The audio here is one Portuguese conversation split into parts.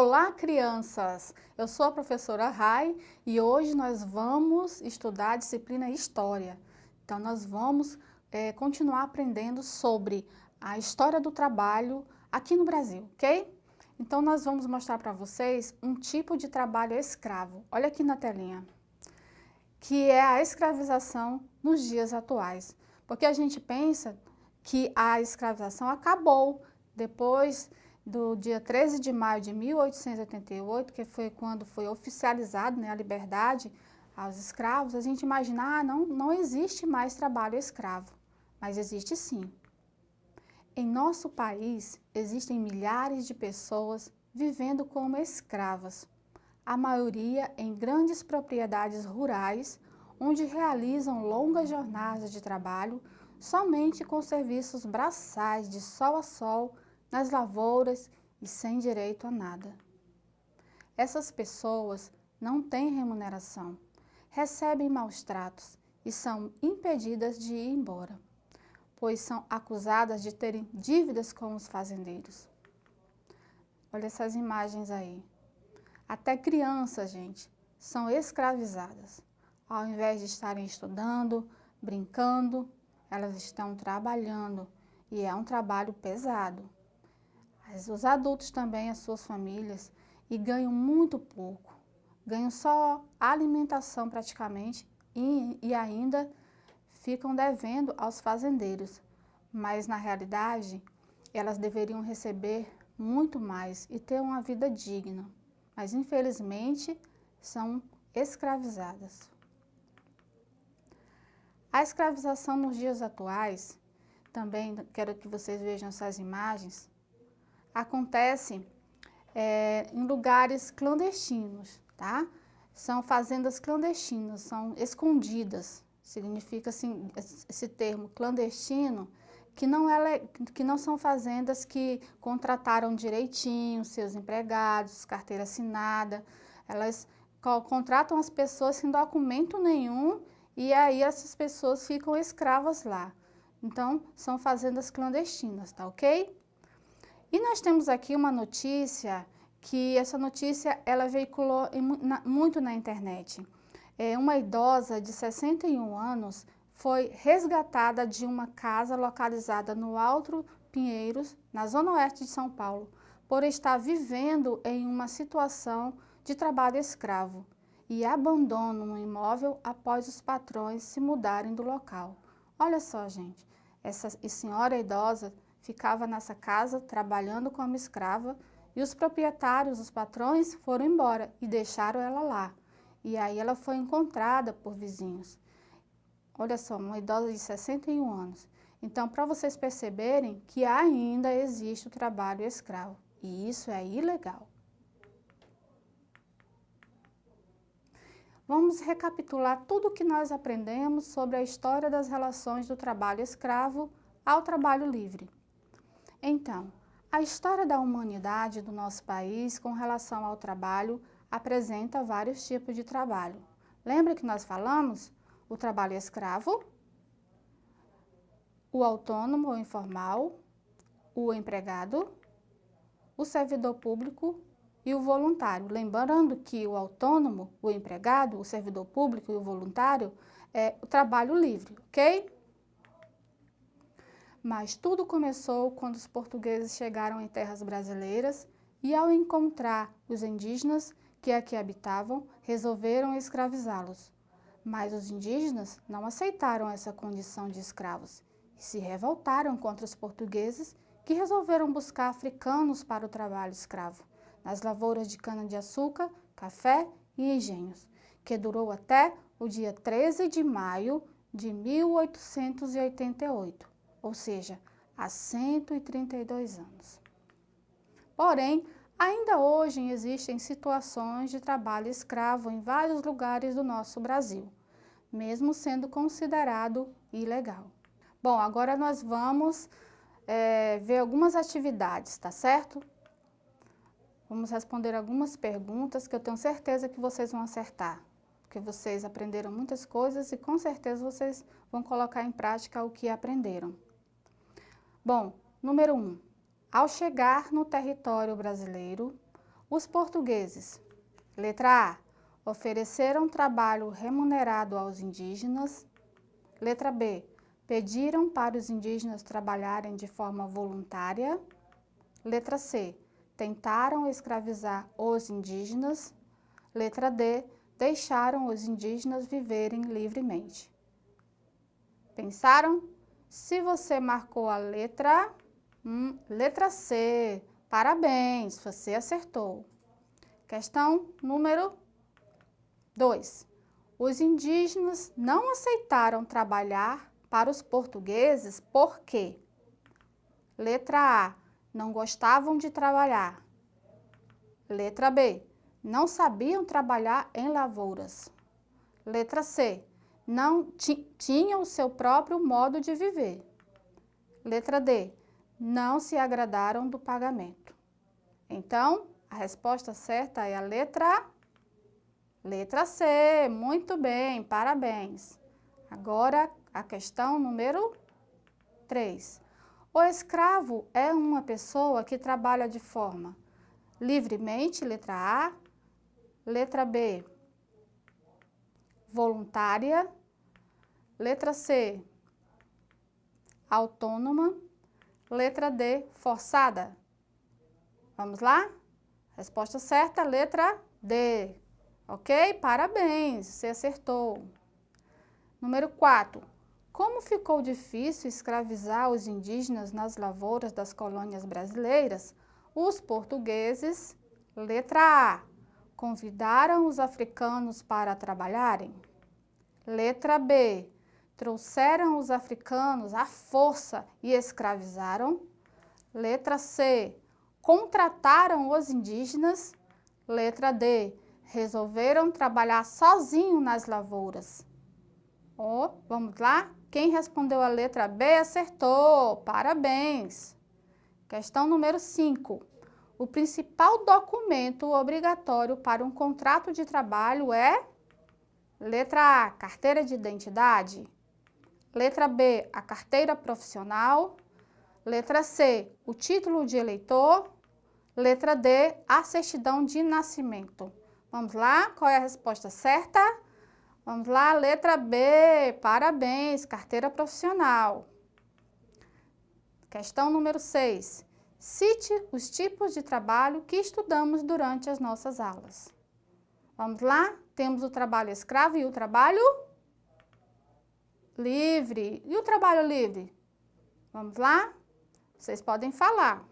Olá, crianças! Eu sou a professora Rai e hoje nós vamos estudar a disciplina História. Então, nós vamos continuar aprendendo sobre a história do trabalho aqui no Brasil, ok? Então, nós vamos mostrar para vocês um tipo de trabalho escravo. Olha aqui na telinha. Que é a escravização nos dias atuais. Porque a gente pensa que a escravização acabou depois do dia 13 de maio de 1888, que foi quando foi oficializado, né, a liberdade aos escravos. A gente imagina, não existe mais trabalho escravo, mas existe sim. Em nosso país, existem milhares de pessoas vivendo como escravas, a maioria em grandes propriedades rurais, onde realizam longas jornadas de trabalho somente com serviços braçais de sol a sol, nas lavouras e sem direito a nada. Essas pessoas não têm remuneração, recebem maus tratos e são impedidas de ir embora, pois são acusadas de terem dívidas com os fazendeiros. Olha essas imagens aí. Até crianças, gente, são escravizadas. Ao invés de estarem estudando, brincando, elas estão trabalhando e é um trabalho pesado. Mas os adultos também, as suas famílias, e ganham muito pouco. Ganham só alimentação praticamente e ainda ficam devendo aos fazendeiros. Mas na realidade, elas deveriam receber muito mais e ter uma vida digna. Mas infelizmente são escravizadas. A escravização nos dias atuais, também quero que vocês vejam essas imagens, acontece em lugares clandestinos, tá? São fazendas clandestinas, são escondidas. Significa assim, esse termo clandestino, que não são fazendas que contrataram direitinho seus empregados, carteira assinada. Elas contratam as pessoas sem documento nenhum e aí essas pessoas ficam escravas lá. Então, são fazendas clandestinas, tá ok? E nós temos aqui uma notícia, que essa notícia ela veiculou muito na internet. Uma idosa de 61 anos foi resgatada de uma casa localizada no Alto Pinheiros, na zona oeste de São Paulo, por estar vivendo em uma situação de trabalho escravo e abandono no imóvel após os patrões se mudarem do local. Olha só, gente, essa senhora idosa ficava nessa casa trabalhando como escrava e os proprietários, os patrões, foram embora e deixaram ela lá. E aí ela foi encontrada por vizinhos. Olha só, uma idosa de 61 anos. Então, para vocês perceberem que ainda existe o trabalho escravo. E isso é ilegal. Vamos recapitular tudo o que nós aprendemos sobre a história das relações do trabalho escravo ao trabalho livre. Então, a história da humanidade do nosso país com relação ao trabalho apresenta vários tipos de trabalho. Lembra que nós falamos? O trabalho escravo, o autônomo ou informal, o empregado, o servidor público e o voluntário. Lembrando que o autônomo, o empregado, o servidor público e o voluntário é o trabalho livre, ok? Mas tudo começou quando os portugueses chegaram em terras brasileiras e, ao encontrar os indígenas que aqui habitavam, resolveram escravizá-los. Mas os indígenas não aceitaram essa condição de escravos e se revoltaram contra os portugueses, que resolveram buscar africanos para o trabalho escravo, nas lavouras de cana-de-açúcar, café e engenhos, que durou até o dia 13 de maio de 1888, ou seja, há 132 anos. Porém, ainda hoje existem situações de trabalho escravo em vários lugares do nosso Brasil, mesmo sendo considerado ilegal. Bom, agora nós vamos ver algumas atividades, tá certo? Vamos responder algumas perguntas que eu tenho certeza que vocês vão acertar, porque vocês aprenderam muitas coisas e com certeza vocês vão colocar em prática o que aprenderam. Bom, número 1. Ao chegar no território brasileiro, Os portugueses. Letra A. Ofereceram trabalho remunerado aos indígenas. Letra B. Pediram para os indígenas trabalharem de forma voluntária. Letra C. Tentaram escravizar os indígenas. Letra D. Deixaram os indígenas viverem livremente. Pensaram? Se você marcou a letra C, parabéns, você acertou. Questão número 2. Os indígenas não aceitaram trabalhar para os portugueses porque: letra A. Não gostavam de trabalhar. Letra B. Não sabiam trabalhar em lavouras. Letra C. Não tinham o seu próprio modo de viver. Letra D. Não se agradaram do pagamento. Então, a resposta certa é a letra C. Muito bem, parabéns. Agora, a questão número 3. O escravo é uma pessoa que trabalha de forma livremente, letra A. Letra B, voluntária. Letra C, autônoma. Letra D, forçada. Vamos lá? Resposta certa, letra D. Ok? Parabéns, você acertou. Número 4. Como ficou difícil escravizar os indígenas nas lavouras das colônias brasileiras, os portugueses, letra A, convidaram os africanos para trabalharem. Letra B, trouxeram os africanos à força e escravizaram. Letra C, contrataram os indígenas. Letra D, resolveram trabalhar sozinho nas lavouras. Vamos lá? Quem respondeu a letra B acertou. Parabéns. Questão número 5. O principal documento obrigatório para um contrato de trabalho é: letra A, carteira de identidade. Letra B, a carteira profissional. Letra C, o título de eleitor. Letra D, a certidão de nascimento. Vamos lá? Qual é a resposta certa? Vamos lá, letra B, parabéns, carteira profissional. Questão número 6. Cite os tipos de trabalho que estudamos durante as nossas aulas. Vamos lá? Temos o trabalho escravo e o trabalho livre. E o trabalho livre? Vamos lá? Vocês podem falar.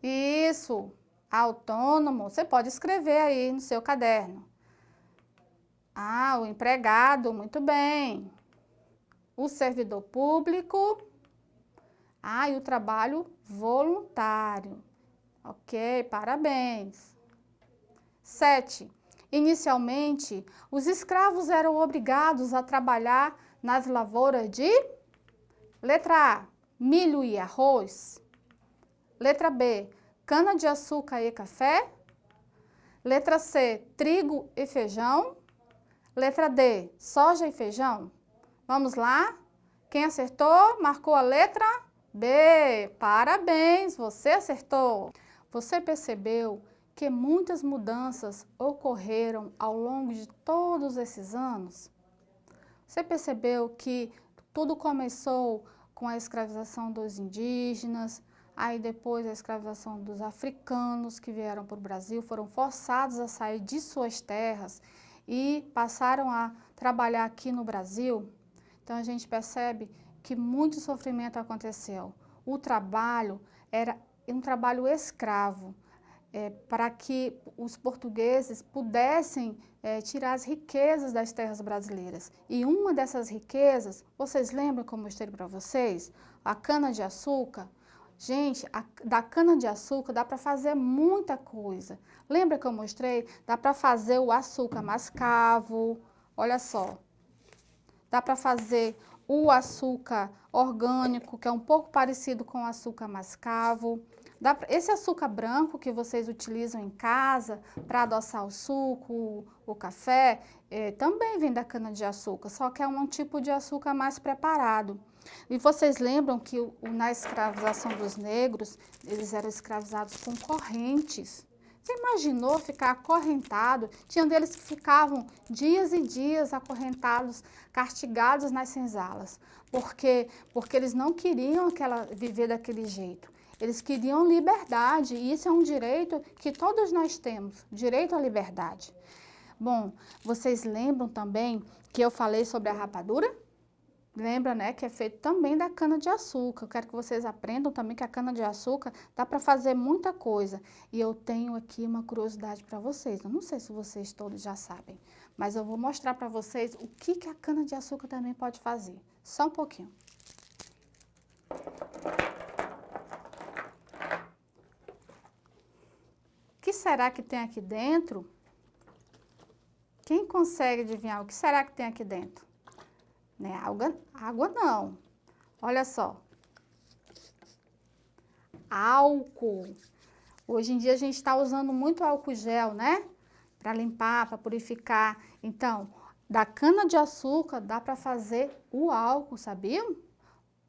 Isso, autônomo. Você pode escrever aí no seu caderno. O empregado, muito bem. O servidor público. E o trabalho voluntário. Ok, parabéns. 7. Inicialmente, os escravos eram obrigados a trabalhar nas lavouras de: letra A, milho e arroz. Letra B, cana-de-açúcar e café. Letra C, trigo e feijão. Letra D, soja e feijão. Vamos lá? Quem acertou, marcou a letra B. Parabéns, você acertou. Você percebeu que muitas mudanças ocorreram ao longo de todos esses anos? Você percebeu que tudo começou com a escravização dos indígenas, aí depois a escravização dos africanos que vieram para o Brasil, foram forçados a sair de suas terras e passaram a trabalhar aqui no Brasil? Então, a gente percebe que muito sofrimento aconteceu. O trabalho era um trabalho escravo, para que os portugueses pudessem tirar as riquezas das terras brasileiras. E uma dessas riquezas, vocês lembram como eu mostrei para vocês? A cana-de-açúcar. Gente, da cana-de-açúcar dá para fazer muita coisa. Lembra que eu mostrei? Dá para fazer o açúcar mascavo, olha só. Dá para fazer o açúcar orgânico, que é um pouco parecido com o açúcar mascavo. Esse açúcar branco que vocês utilizam em casa para adoçar o suco, o café, também vem da cana-de-açúcar, só que é um tipo de açúcar mais preparado. E vocês lembram que na escravização dos negros, eles eram escravizados com correntes. Você imaginou ficar acorrentado? Tinha deles que ficavam dias e dias acorrentados, castigados nas senzalas, porque eles não queriam viver daquele jeito. Eles queriam liberdade, e isso é um direito que todos nós temos, direito à liberdade. Bom, vocês lembram também que eu falei sobre a rapadura? Lembra, né, que é feito também da cana-de-açúcar. Eu quero que vocês aprendam também que a cana-de-açúcar dá para fazer muita coisa. E eu tenho aqui uma curiosidade para vocês. Eu não sei se vocês todos já sabem, mas eu vou mostrar para vocês o que a cana-de-açúcar também pode fazer. Só um pouquinho. O que será que tem aqui dentro? Quem consegue adivinhar o que será que tem aqui dentro? Não é água não. Olha só. Álcool. Hoje em dia a gente está usando muito álcool gel, né? Para limpar, para purificar. Então, da cana-de-açúcar dá para fazer o álcool, sabiam?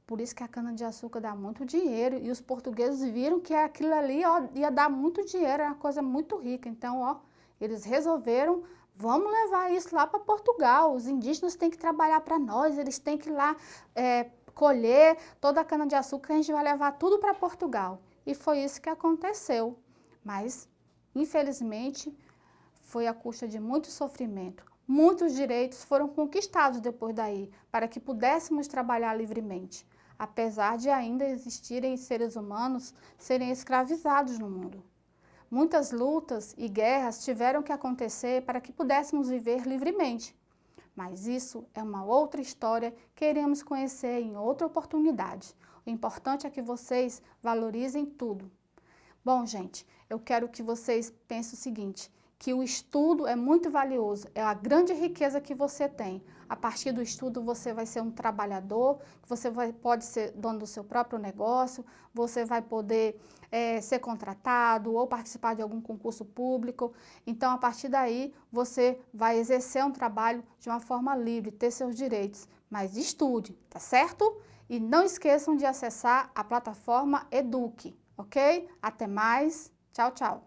Por isso que a cana-de-açúcar dá muito dinheiro. E os portugueses viram que aquilo ali, ó, ia dar muito dinheiro, era uma coisa muito rica. Então, ó, eles resolveram, vamos levar isso lá para Portugal. Os indígenas têm que trabalhar para nós, eles têm que ir lá colher toda a cana-de-açúcar, a gente vai levar tudo para Portugal. E foi isso que aconteceu. Mas, infelizmente, foi à custa de muito sofrimento. Muitos direitos foram conquistados depois daí, para que pudéssemos trabalhar livremente, apesar de ainda existirem seres humanos serem escravizados no mundo. Muitas lutas e guerras tiveram que acontecer para que pudéssemos viver livremente. Mas isso é uma outra história que iremos conhecer em outra oportunidade. O importante é que vocês valorizem tudo. Bom, gente, eu quero que vocês pensem o seguinte, que o estudo é muito valioso, é a grande riqueza que você tem. A partir do estudo você vai ser um trabalhador, você pode ser dono do seu próprio negócio, você vai poder ser contratado ou participar de algum concurso público. Então, a partir daí, você vai exercer um trabalho de uma forma livre, ter seus direitos. Mas estude, tá certo? E não esqueçam de acessar a plataforma Eduque, ok? Até mais, tchau, tchau.